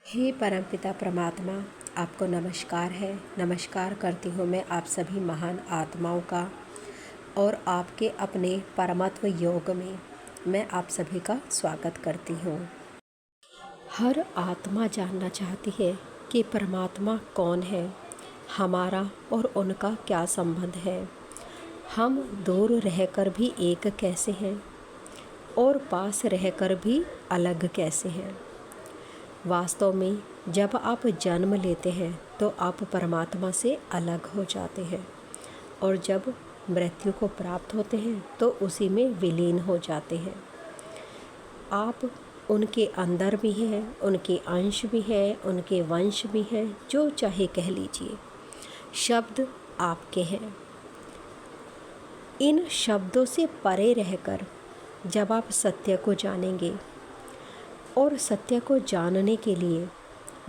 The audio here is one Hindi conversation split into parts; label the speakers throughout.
Speaker 1: हे परमपिता परमात्मा, आपको नमस्कार है। नमस्कार करती हूँ मैं आप सभी महान आत्माओं का और आपके अपने परमात्म योग में मैं आप सभी का स्वागत करती हूँ। हर आत्मा जानना चाहती है कि परमात्मा कौन है, हमारा और उनका क्या संबंध है। हम दूर रहकर भी एक कैसे हैं और पास रहकर भी अलग कैसे हैं। वास्तव में जब आप जन्म लेते हैं तो आप परमात्मा से अलग हो जाते हैं और जब मृत्यु को प्राप्त होते हैं तो उसी में विलीन हो जाते हैं। आप उनके अंदर भी हैं, उनके अंश भी हैं, उनके वंश भी हैं, जो चाहे कह लीजिए। शब्द आपके हैं। इन शब्दों से परे रहकर जब आप सत्य को जानेंगे और सत्य को जानने के लिए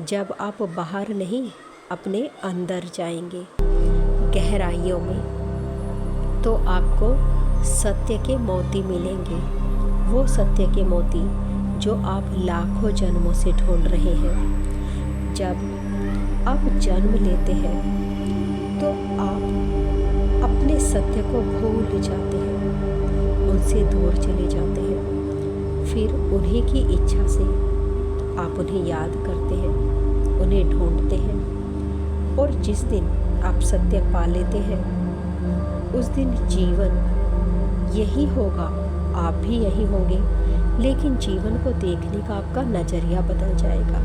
Speaker 1: जब आप बाहर नहीं अपने अंदर जाएंगे गहराइयों में, तो आपको सत्य के मोती मिलेंगे। वो सत्य के मोती जो आप लाखों जन्मों से ढूंढ रहे हैं। जब आप जन्म लेते हैं तो आप अपने सत्य को भूल जाते हैं, उनसे दूर चले जाते हैं। फिर उन्हीं की इच्छा से आप उन्हें याद करते हैं, उन्हें ढूंढते हैं और जिस दिन आप सत्य पा लेते हैं उस दिन जीवन यही होगा, आप भी यही होंगे, लेकिन जीवन को देखने का आपका नज़रिया बदल जाएगा।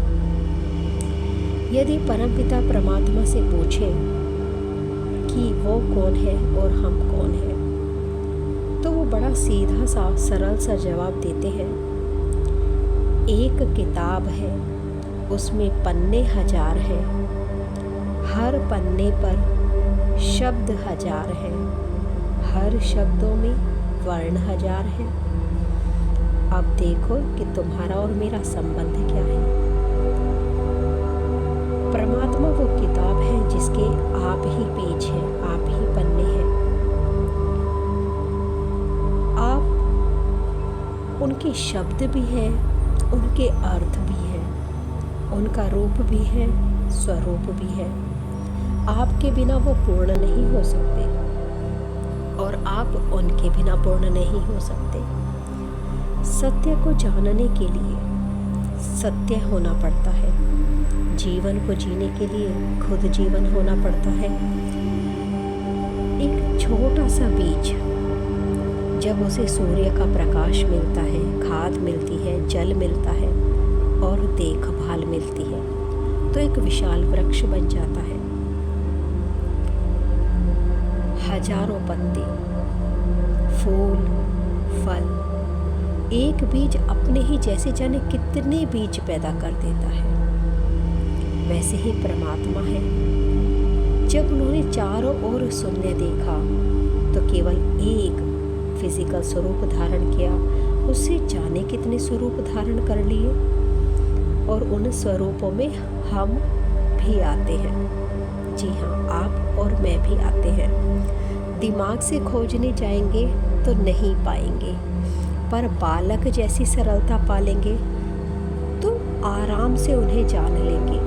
Speaker 1: यदि परमपिता परमात्मा से पूछें कि वो कौन है और हम कौन हैं, तो वो बड़ा सीधा सा सरल सा जवाब देते हैं। एक किताब है, उसमें पन्ने 1000 हैं, हर पन्ने पर शब्द 1000 हैं, हर शब्दों में वर्ण 1000 हैं। अब देखो कि तुम्हारा और मेरा संबंध क्या है। परमात्मा वो किताब है जिसके आप ही पेज हैं, आप ही पन्ने हैं। उनके शब्द भी हैं, उनके अर्थ भी हैं, उनका रूप भी है, स्वरूप भी है। आपके बिना वो पूर्ण नहीं हो सकते और आप उनके बिना पूर्ण नहीं हो सकते। सत्य को जानने के लिए सत्य होना पड़ता है। जीवन को जीने के लिए खुद जीवन होना पड़ता है। एक छोटा सा बीज जब उसे सूर्य का प्रकाश मिलता है, खाद मिलती है, जल मिलता है और देखभाल मिलती है, तो एक विशाल वृक्ष बन जाता है। हजारों पत्ते, फूल, फल, एक बीज अपने ही जैसे जाने कितने बीज पैदा कर देता है। वैसे ही परमात्मा है। जब उन्होंने चारों ओर शून्य देखा तो केवल एक फिजिकल स्वरूप धारण किया, उससे जाने कितने स्वरूप धारण कर लिए और उन स्वरूपों में हम भी आते हैं। जी हाँ, आप और मैं भी आते हैं। दिमाग से खोजने जाएंगे तो नहीं पाएंगे, पर बालक जैसी सरलता पालेंगे तो आराम से उन्हें जान लेंगे।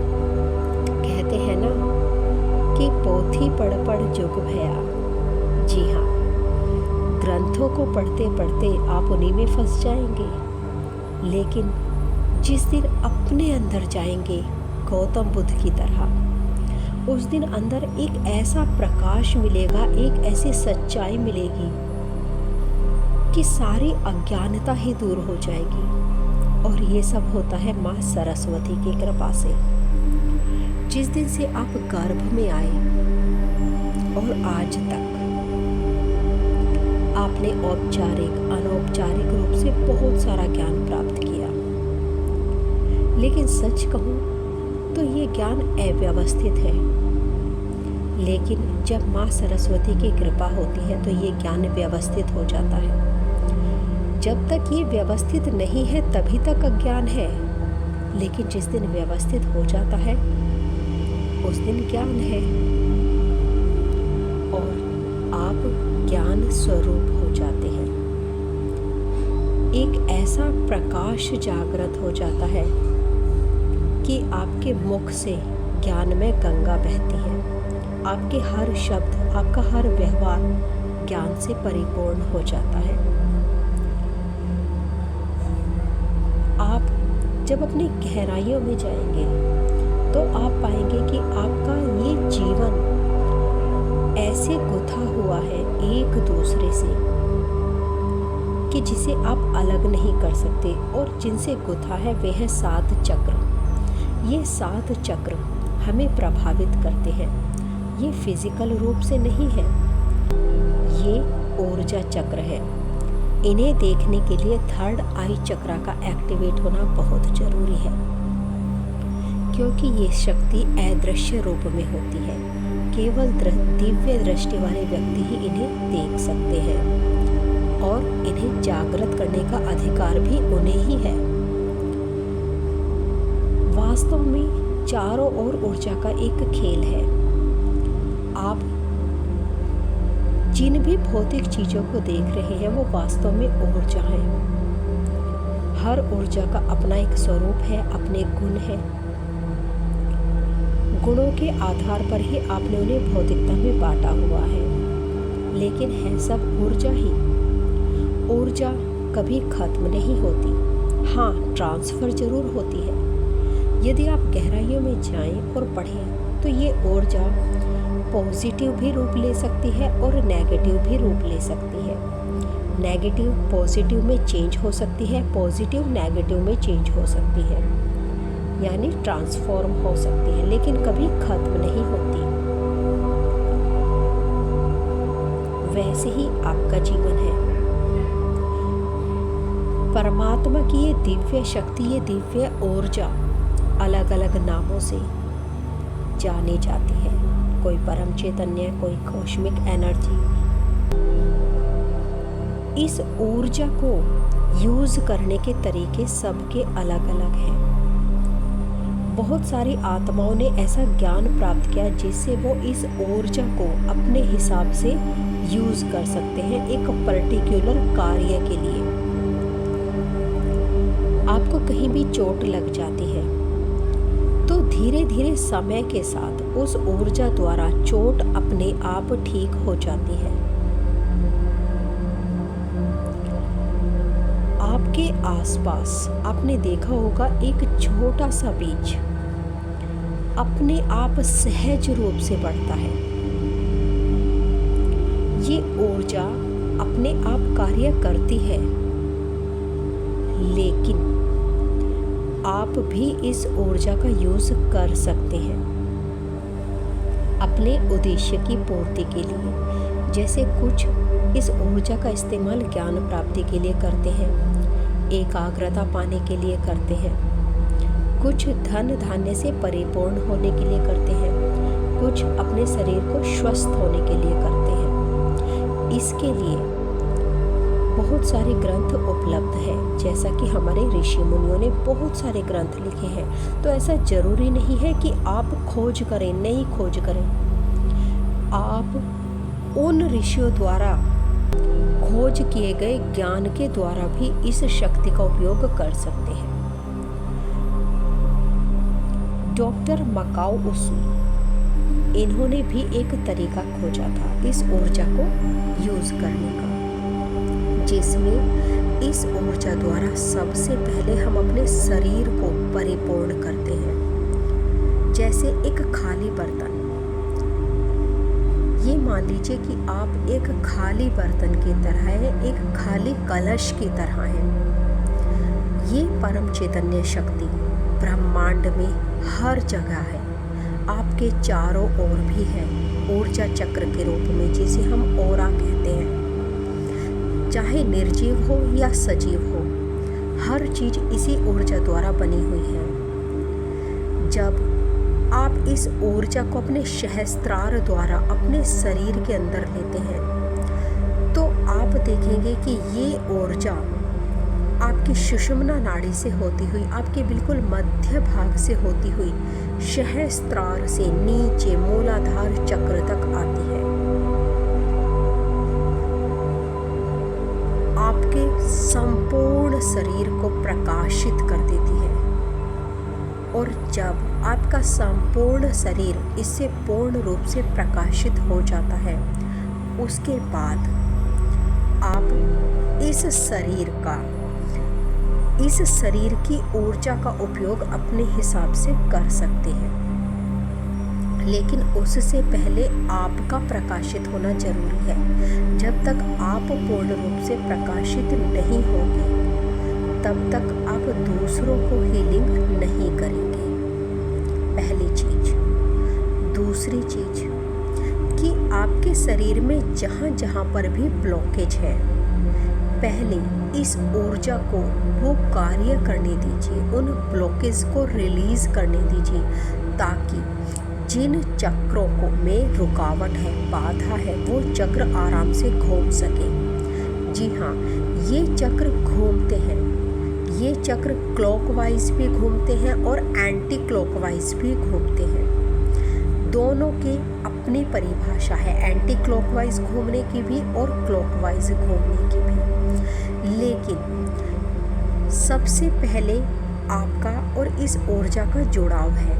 Speaker 1: कहते हैं ना कि पोथी पढ़ पढ़ जुग भया। जी हाँ, ग्रंथों को पढ़ते पढ़ते आप उन्हीं में फंस जाएंगे, लेकिन जिस दिन अपने अंदर जाएंगे गौतम बुद्ध की तरह, उस दिन अंदर एक ऐसा प्रकाश मिलेगा, एक ऐसी सच्चाई मिलेगी कि सारी अज्ञानता ही दूर हो जाएगी। और ये सब होता है माँ सरस्वती की कृपा से। जिस दिन से आप गर्भ में आए और आज तक आपने औपचारिक अनौपचारिक रूप से बहुत सारा ज्ञान प्राप्त किया, लेकिन सच कहूँ तो ये ज्ञान अव्यवस्थित है। लेकिन जब माँ सरस्वती की कृपा होती है तो ये ज्ञान व्यवस्थित हो जाता है। जब तक ये व्यवस्थित नहीं है तभी तक अज्ञान है, लेकिन जिस दिन व्यवस्थित हो जाता है उस दिन ज्ञान है और आप ज्ञान स्वरूप हो जाते हैं। एक ऐसा प्रकाश जागृत हो जाता है कि आपके मुख से ज्ञान में गंगा बहती है। आपके हर शब्द, आपका हर व्यवहार ज्ञान से परिपूर्ण हो जाता है। आप जब अपनी गहराइयों में जाएंगे तो आप पाएंगे कि आपका ये जीवन ऐसे गुथा हुआ है एक दूसरे से कि जिसे आप अलग नहीं कर सकते, और जिनसे गुथा है वे हैं 7 चक्र। ये 7 चक्र हमें प्रभावित करते हैं। ये फिजिकल रूप से नहीं है, ये ऊर्जा चक्र है। इन्हें देखने के लिए 3rd आई चक्र का एक्टिवेट होना बहुत जरूरी है, क्योंकि ये शक्ति अदृश्य रूप में होती है। केवल दिव्य दृष्टि वाले व्यक्ति ही इन्हें देख सकते हैं, और इन्हें जागृत करने का अधिकार भी उन्हें ही है। वास्तव में चारों ओर ऊर्जा का एक खेल है। आप जिन भी भौतिक चीजों को देख रहे हैं वो वास्तव में ऊर्जा है। हर ऊर्जा का अपना एक स्वरूप है, अपने गुण है। गुणों के आधार पर ही आपने उन्हें भौतिकता में बांटा हुआ है, लेकिन है सब ऊर्जा ही। ऊर्जा कभी खत्म नहीं होती। हाँ, ट्रांसफर जरूर होती है। यदि आप गहराइयों में जाएं और पढ़ें तो ये ऊर्जा पॉजिटिव भी रूप ले सकती है और नेगेटिव भी रूप ले सकती है। नेगेटिव पॉजिटिव में चेंज हो सकती है, पॉजिटिव नेगेटिव में चेंज हो सकती है, यानी ट्रांसफॉर्म हो सकती है, लेकिन कभी खत्म नहीं होती। वैसे ही आपका जीवन है। परमात्मा की ये दिव्य शक्ति, ये दिव्य ऊर्जा अलग अलग नामों से जानी जाती है। कोई परम चैतन्य, कोई कॉस्मिक एनर्जी। इस ऊर्जा को यूज करने के तरीके सबके अलग अलग हैं। बहुत सारी आत्माओं ने ऐसा ज्ञान प्राप्त किया जिससे वो इस ऊर्जा को अपने हिसाब से यूज कर सकते हैं एक पर्टिकुलर कार्य के लिए। आपको कहीं भी चोट लग जाती है तो धीरे धीरे समय के साथ उस ऊर्जा द्वारा चोट अपने आप ठीक हो जाती है। आपके आसपास आपने देखा होगा एक छोटा सा बीज अपने आप सहज रूप से बढ़ता है। ये ऊर्जा अपने आप कार्य करती है, लेकिन आप भी इस ऊर्जा का यूज कर सकते हैं अपने उद्देश्य की पूर्ति के लिए। जैसे कुछ इस ऊर्जा का इस्तेमाल ज्ञान प्राप्ति के लिए करते हैं, एकाग्रता पाने के लिए करते हैं, कुछ धन धान्य से परिपूर्ण होने के लिए करते हैं, कुछ अपने शरीर को स्वस्थ होने के लिए करते हैं। इसके लिए बहुत सारे ग्रंथ उपलब्ध हैं, जैसा कि हमारे ऋषि मुनियों ने बहुत सारे ग्रंथ लिखे हैं। तो ऐसा जरूरी नहीं है कि आप खोज करें, नहीं खोज करें। आप उन ऋषियों द्वारा खोज किए गए ज्ञान के द्वारा भी इस शक्ति का उपयोग कर सकते हैं। डॉक्टर मकाओ उसू, इन्होंने भी एक तरीका खोजा था इस ऊर्जा को यूज करने का, जिसमें इस ऊर्जा द्वारा सबसे पहले हम अपने शरीर को परिपूर्ण करते हैं। जैसे एक खाली बर्तन, ये मान लीजिए कि आप एक खाली बर्तन की तरह हैं, एक खाली कलश की तरह हैं। ये परम चैतन्य शक्ति ब्रह्मांड में हर जगह है, आपके चारों ओर भी है, ऊर्जा चक्र के रूप में, जिसे हम ओरा कहते हैं। चाहे निर्जीव हो या सजीव हो, हर चीज इसी ऊर्जा द्वारा बनी हुई है। जब आप इस ऊर्जा को अपने सहस्त्रार द्वारा अपने शरीर के अंदर लेते हैं तो आप देखेंगे कि ये ऊर्जा आपकी सुषुम्ना नाड़ी से होती हुई, आपके बिल्कुल मध्य भाग से होती हुई सहस्त्रार से नीचे मूलाधार चक्र तक आती है। आपके संपूर्ण शरीर को प्रकाशित कर देती है। और जब आपका संपूर्ण शरीर इससे पूर्ण रूप से प्रकाशित हो जाता है, उसके बाद आप इस शरीर की ऊर्जा का उपयोग अपने हिसाब से कर सकते हैं, लेकिन उससे पहले आपका प्रकाशित होना जरूरी है। जब तक आप पूर्ण रूप से प्रकाशित नहीं होंगे, तब तक आप दूसरों को हीलिंग नहीं करेंगे, पहली चीज। दूसरी चीज कि आपके शरीर में जहाँ जहाँ पर भी ब्लॉकेज है, पहले इस ऊर्जा को वो कार्य करने दीजिए, उन ब्लॉकेज को रिलीज करने दीजिए, ताकि जिन चक्रों को में रुकावट है, बाधा है, वो चक्र आराम से घूम सके। जी हाँ, ये चक्र घूमते हैं, ये चक्र क्लॉकवाइज भी घूमते हैं और एंटी क्लॉकवाइज भी घूमते हैं। दोनों की अपनी परिभाषा है, एंटी क्लॉकवाइज घूमने की भी और क्लॉकवाइज घूमने की भी। लेकिन सबसे पहले आपका और इस ऊर्जा का जुड़ाव है।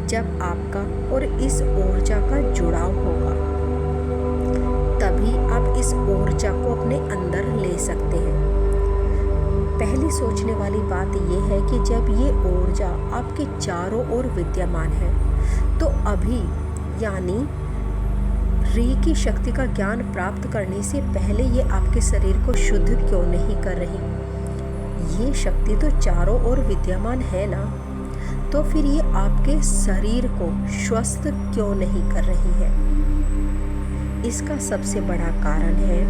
Speaker 1: जब आपका और इस ऊर्जा का जुड़ाव होगा, तभी आप इस ऊर्जा को अपने अंदर ले सकते हैं। पहली सोचने वाली बात यह है कि जब ये ऊर्जा आपके चारों ओर विद्यमान है, तो अभी यानी री की शक्ति का ज्ञान प्राप्त करने से पहले ये आपके शरीर को शुद्ध क्यों नहीं कर रही? ये शक्ति तो चारों ओर विद्यमान है ना, तो फिर ये आपके शरीर को स्वस्थ क्यों नहीं कर रही है? इसका सबसे बड़ा कारण है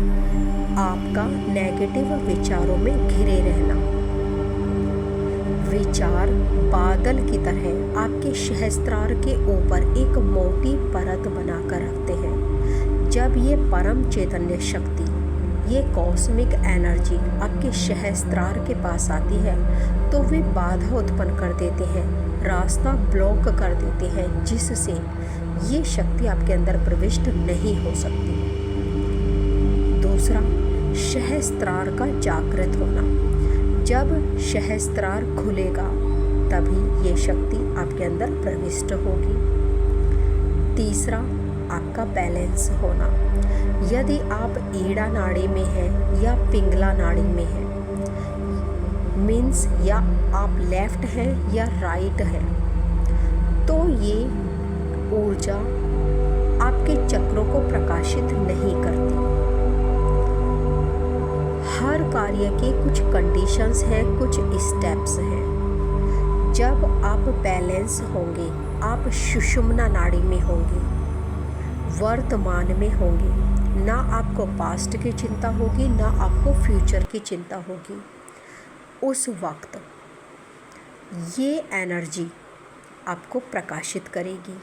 Speaker 1: आपका नेगेटिव विचारों में घिरे रहना। विचार बादल की तरह आपके सहस्त्रार के ऊपर एक मोटी परत बनाकर रखते हैं। जब ये परम चैतन्य शक्ति, ये कॉस्मिक एनर्जी आपके सहस्त्रार के पास आती है, तो वे बाधा उत्पन्न कर देते हैं, रास्ता ब्लॉक कर देते हैं, जिससे ये शक्ति आपके अंदर प्रविष्ट नहीं हो सकती। दूसरा, सहस्त्रार का जागृत होना। जब सहस्त्रार खुलेगा, तभी ये शक्ति आपके अंदर प्रविष्ट होगी। तीसरा, आपका बैलेंस होना। यदि आप ईड़ा नाड़ी में हैं या पिंगला नाड़ी में हैं, मीन्स या आप लेफ्ट हैं या राइट हैं, तो ये ऊर्जा आपके चक्रों को प्रकाशित नहीं करती। हर कार्य के कुछ कंडीशंस हैं, कुछ स्टेप्स हैं। जब आप बैलेंस होंगे, आप सुषुम्ना नाड़ी में होंगे, वर्तमान में होंगे, ना आपको पास्ट की चिंता होगी, ना आपको फ्यूचर की चिंता होगी। उस वक्त ये एनर्जी आपको प्रकाशित करेगी।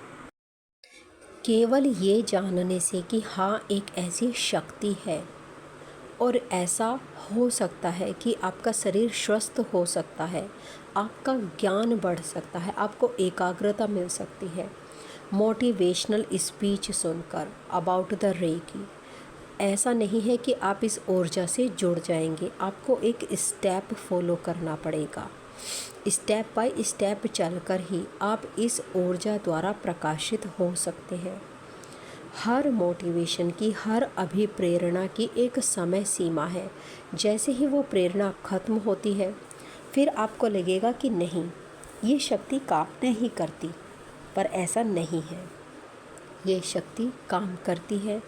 Speaker 1: केवल ये जानने से कि हाँ, एक ऐसी शक्ति है और ऐसा हो सकता है कि आपका शरीर स्वस्थ हो सकता है, आपका ज्ञान बढ़ सकता है, आपको एकाग्रता मिल सकती है। मोटिवेशनल स्पीच सुनकर अबाउट द रेकी, ऐसा नहीं है कि आप इस ऊर्जा से जुड़ जाएंगे, आपको एक स्टेप फॉलो करना पड़ेगा। स्टेप बाय स्टेप चलकर ही आप इस ऊर्जा द्वारा प्रकाशित हो सकते हैं। हर मोटिवेशन की, हर अभिप्रेरणा की एक समय सीमा है। जैसे ही वो प्रेरणा खत्म होती है, फिर आपको लगेगा कि नहीं, ये शक्ति काम नहीं करती, पर ऐसा नहीं है। ये शक्ति काम करती है,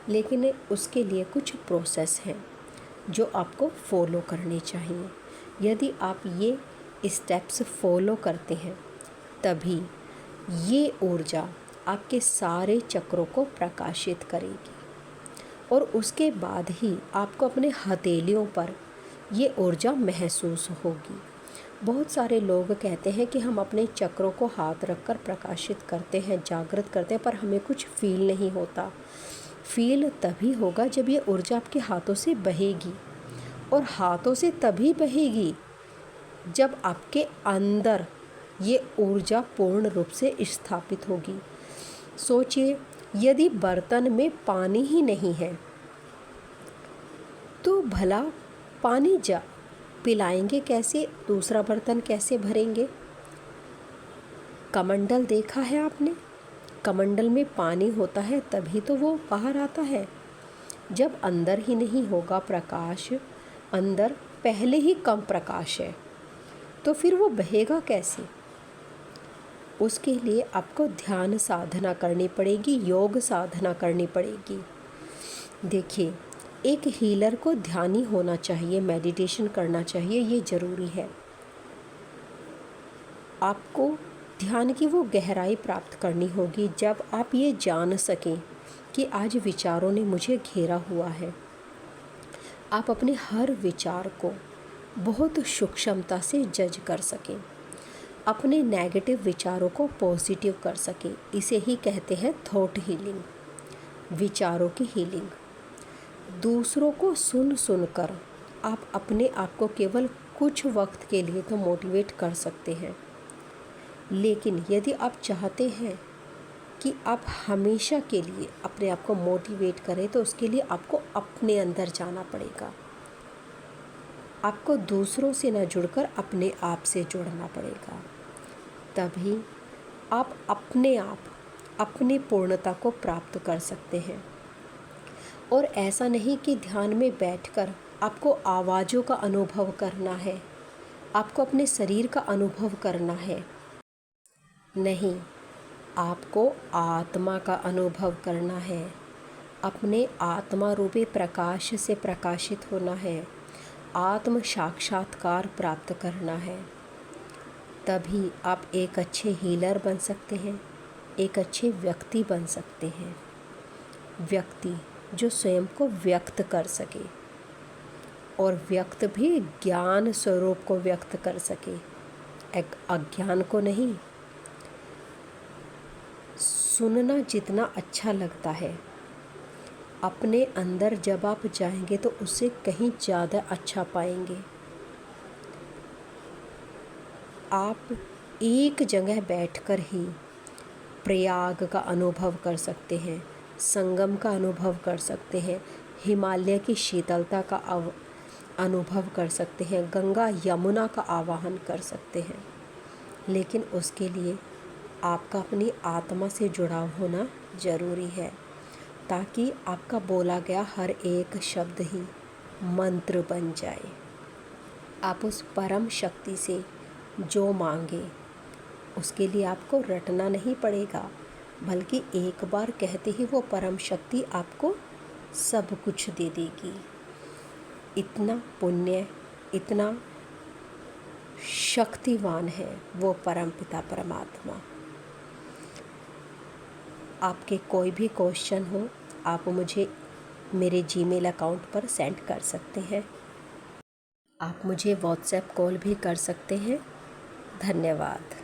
Speaker 1: लेकिन उसके लिए कुछ प्रोसेस हैं जो आपको फॉलो करने चाहिए। यदि आप ये स्टेप्स फॉलो करते हैं, तभी ये ऊर्जा आपके सारे चक्रों को प्रकाशित करेगी और उसके बाद ही आपको अपने हथेलियों पर ये ऊर्जा महसूस होगी। बहुत सारे लोग कहते हैं कि हम अपने चक्रों को हाथ रखकर प्रकाशित करते हैं, जागृत करते हैं, पर हमें कुछ फील नहीं होता। फील तभी होगा जब ये ऊर्जा आपके हाथों से बहेगी, और हाथों से तभी बहेगी जब आपके अंदर ये ऊर्जा पूर्ण रूप से स्थापित होगी। सोचिए, यदि बर्तन में पानी ही नहीं है, तो भला पानी पिलाएंगे कैसे, दूसरा बर्तन कैसे भरेंगे? कमंडल देखा है आपने? कमंडल में पानी होता है तभी तो वो बाहर आता है। जब अंदर ही नहीं होगा प्रकाश, अंदर पहले ही कम प्रकाश है, तो फिर वो बहेगा कैसे? उसके लिए आपको ध्यान साधना करनी पड़ेगी, योग साधना करनी पड़ेगी। देखिए, एक हीलर को ध्यानी होना चाहिए, मेडिटेशन करना चाहिए, ये ज़रूरी है। आपको ध्यान की वो गहराई प्राप्त करनी होगी जब आप ये जान सकें कि आज विचारों ने मुझे घेरा हुआ है। आप अपने हर विचार को बहुत सूक्ष्मता से जज कर सकें, अपने नेगेटिव विचारों को पॉजिटिव कर सकें। इसे ही कहते हैं थॉट हीलिंग, विचारों की हीलिंग। दूसरों को सुन सुनकर आप अपने आप को केवल कुछ वक्त के लिए तो मोटिवेट कर सकते हैं, लेकिन यदि आप चाहते हैं कि आप हमेशा के लिए अपने आप को मोटिवेट करें तो उसके लिए आपको अपने अंदर जाना पड़ेगा। आपको दूसरों से न जुड़कर अपने आप से जुड़ना पड़ेगा। तभी आप अपने आप अपनी पूर्णता को प्राप्त कर सकते हैं। और ऐसा नहीं कि ध्यान में बैठकर आपको आवाज़ों का अनुभव करना है, आपको अपने शरीर का अनुभव करना है। नहीं, आपको आत्मा का अनुभव करना है, अपने आत्मा रूपी प्रकाश से प्रकाशित होना है, आत्म साक्षात्कार प्राप्त करना है। तभी आप एक अच्छे हीलर बन सकते हैं, एक अच्छे व्यक्ति बन सकते हैं। व्यक्ति जो स्वयं को व्यक्त कर सके, और व्यक्त भी ज्ञान स्वरूप को व्यक्त कर सके, एक अज्ञान को नहीं। सुनना जितना अच्छा लगता है, अपने अंदर जब आप जाएंगे तो उससे कहीं ज़्यादा अच्छा पाएंगे। आप एक जगह बैठकर ही प्रयाग का अनुभव कर सकते हैं, संगम का अनुभव कर सकते हैं, हिमालय की शीतलता का अनुभव कर सकते हैं, गंगा यमुना का आवाहन कर सकते हैं। लेकिन उसके लिए आपका अपनी आत्मा से जुड़ाव होना ज़रूरी है, ताकि आपका बोला गया हर एक शब्द ही मंत्र बन जाए। आप उस परम शक्ति से जो मांगे उसके लिए आपको रटना नहीं पड़ेगा, बल्कि एक बार कहते ही वो परम शक्ति आपको सब कुछ दे देगी। इतना पुण्य, इतना शक्तिवान है वो परम पिता परमात्मा। आपके कोई भी क्वेश्चन हो, आप मुझे मेरे जीमेल अकाउंट पर सेंड कर सकते हैं। आप मुझे व्हाट्सएप कॉल भी कर सकते हैं। धन्यवाद।